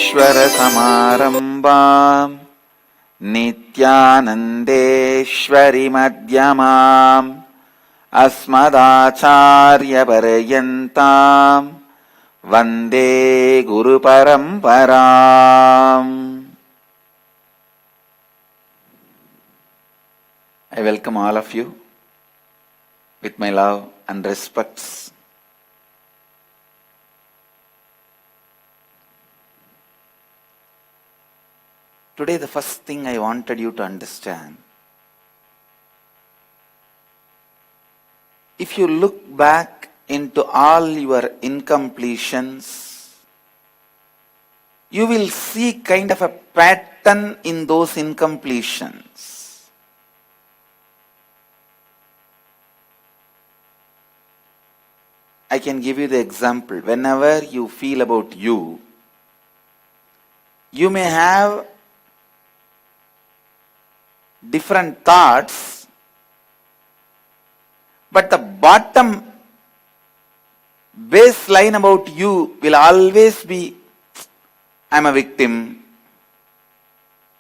Samaarambam Nithyanandeshwari Madhyamam Asmadacharya Parayantam Vande Guru Paramparam. I welcome all of you with my love and respects. Today, the first thing I wanted you to understand, if you look back into all your incompletions, you will see kind of a pattern in those incompletions. I can give you the example. Whenever you feel about you may have different thoughts, but the bottom baseline about you will always be, I'm a victim,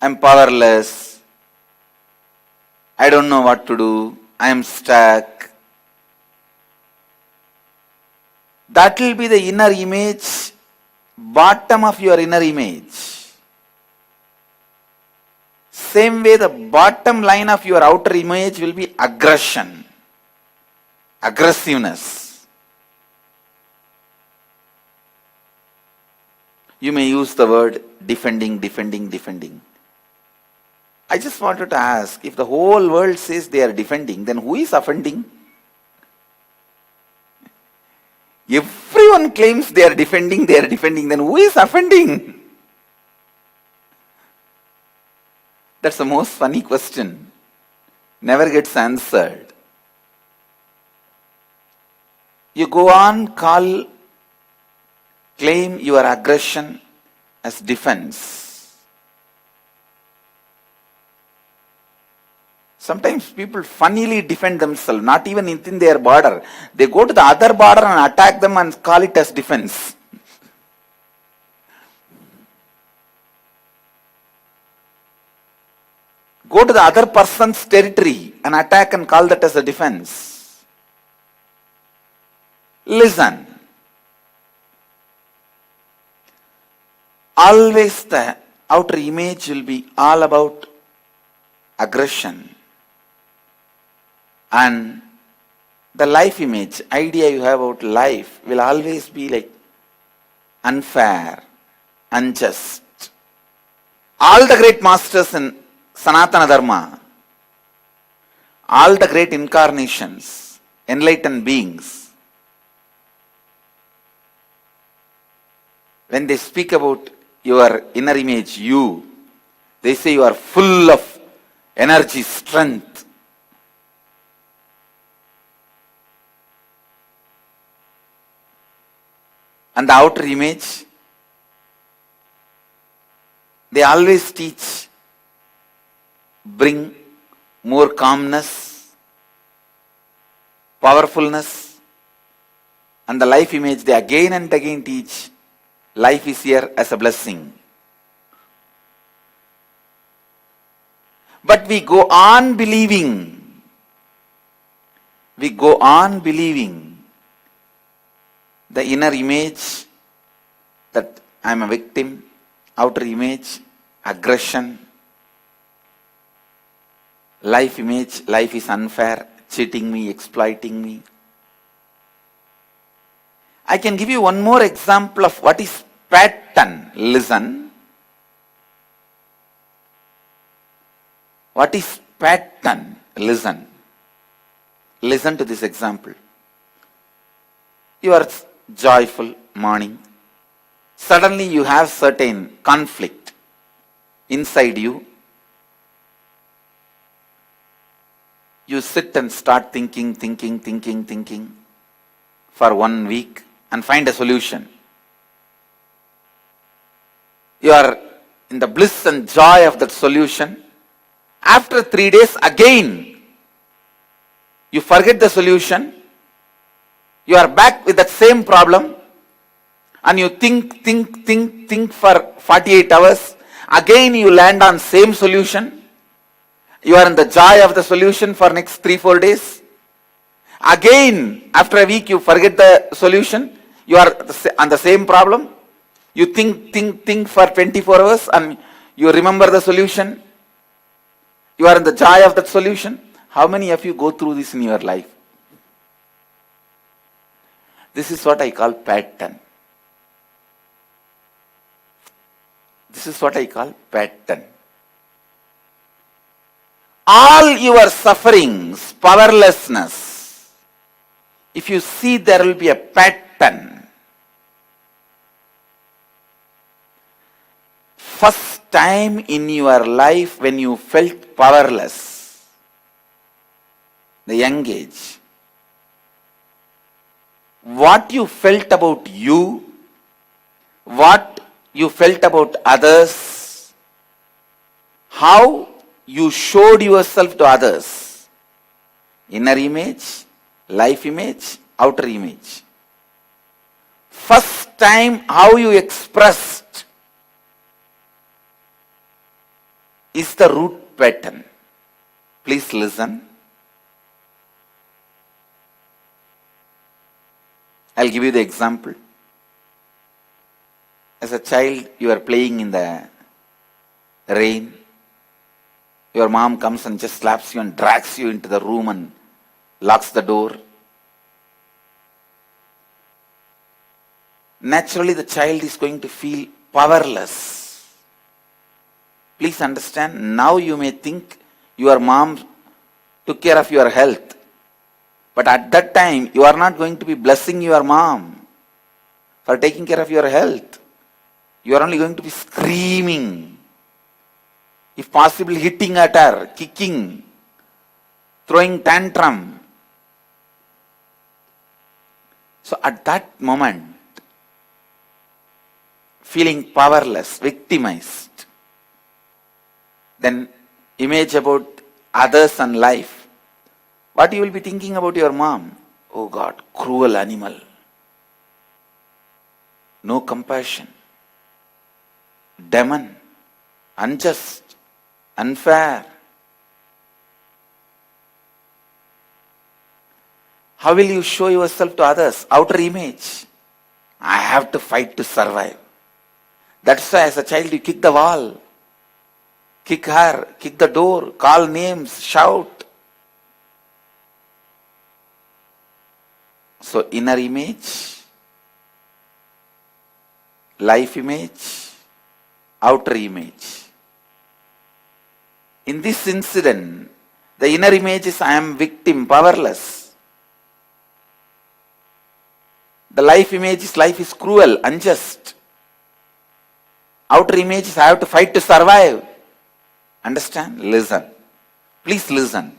I'm powerless, I don't know what to do, I am stuck. That will be the inner image, bottom of your inner image. Same way, the bottom line of your outer image will be aggression, aggressiveness. You may use the word defending. I just wanted to ask, if the whole world says they are defending, then who is offending? Everyone claims they are defending, then who is offending? That's the most funny question. Never gets answered. You go on, claim your aggression as defense. Sometimes people funnily defend themselves, not even within their border. They go to the other border and attack them and call it as defense. Go to the other person's territory and attack and call that as a defense. Listen. Always the outer image will be all about aggression. And the life image, idea you have about life will always be like unfair, unjust. All the great masters in Sanatana Dharma, all the great incarnations, enlightened beings, when they speak about your inner image, you, they say you are full of energy, strength. And the outer image, they always teach, bring more calmness, powerfulness, and the life image they again and again teach, life is here as a blessing. But we go on believing the inner image that I am a victim, outer image, aggression, life image, life is unfair, cheating me, exploiting me. I can give you one more example of what is pattern. Listen. What is pattern? Listen. Listen to this example. You are joyful morning. Suddenly you have certain conflict inside you. You sit and start thinking for 1 week and find a solution. You are in the bliss and joy of that solution. After 3 days, again, you forget the solution. You are back with that same problem. and you think for 48 hours. Again you land on same solution. You are in the joy of the solution for next 3-4 days. Again, after a week you forget the solution. You are on the same problem. You think for 24 hours and you remember the solution. You are in the joy of that solution. How many of you go through this in your life? This is what I call pattern. This is what I call pattern. All your sufferings, powerlessness, if you see there will be a pattern. First time in your life when you felt powerless, the young age, what you felt about you, what you felt about others, how you showed yourself to others, inner image, life image, outer image. First time how you expressed is the root pattern. Please listen. I'll give you the example. As a child, you are playing in the rain. Your mom comes and just slaps you and drags you into the room and locks the door. Naturally, the child is going to feel powerless. Please understand, now you may think your mom took care of your health. But at that time, you are not going to be blessing your mom for taking care of your health. You are only going to be screaming. If possible, hitting at her, kicking, throwing tantrum. So at that moment, feeling powerless, victimized, then image about others and life. What you will be thinking about your mom? Oh God, cruel animal. No compassion. Demon. Unjust. Unfair. How will you show yourself to others? Outer image. I have to fight to survive. That's why as a child you kick the wall. Kick her, kick the door, call names, shout. So inner image, life image, outer image. In this incident, the inner image is I am victim, powerless. The life image is life is cruel, unjust. Outer image is I have to fight to survive. Understand? Listen. Please listen.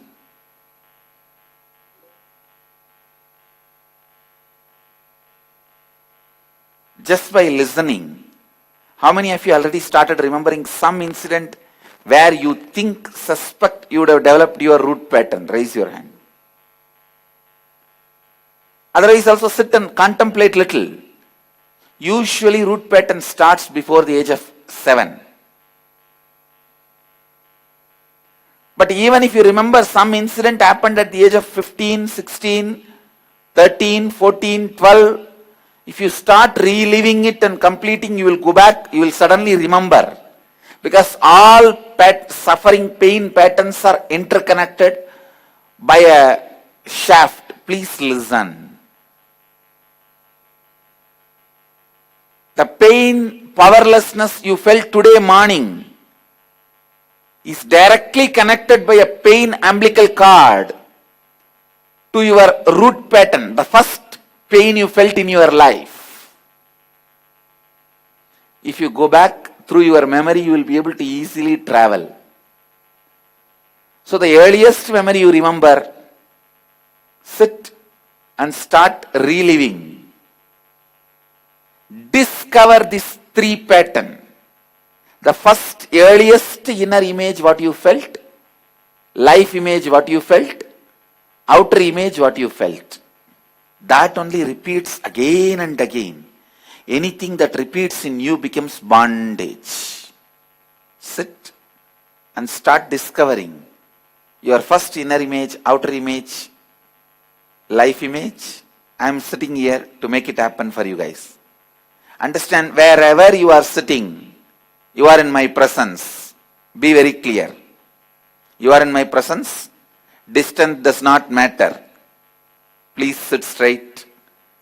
Just by listening, how many of you already started remembering some incident where you think, suspect you would have developed your root pattern? Raise your hand. Otherwise also sit and contemplate little. Usually root pattern starts before the age of 7. But even if you remember some incident happened at the age of 15, 16, 13, 14, 12, if you start reliving it and completing, you will go back, you will suddenly remember. Because all suffering, pain patterns are interconnected by a shaft. Please listen. The pain, powerlessness you felt today morning is directly connected by a pain umbilical cord to your root pattern, the first pain you felt in your life. If you go back through your memory, you will be able to easily travel. So the earliest memory you remember, sit and start reliving. Discover this 3 pattern. The first earliest inner image what you felt, life image what you felt, outer image what you felt. That only repeats again and again. Anything that repeats in you becomes bondage. Sit and start discovering your first inner image, outer image, life image. I am sitting here to make it happen for you guys. Understand, wherever you are sitting, you are in my presence. Be very clear. You are in my presence. Distance does not matter. Please sit straight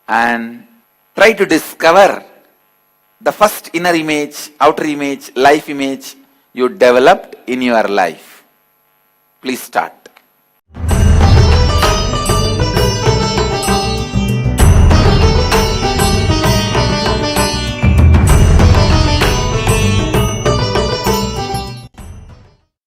and try to discover the first inner image, outer image, life image you developed in your life. Please start.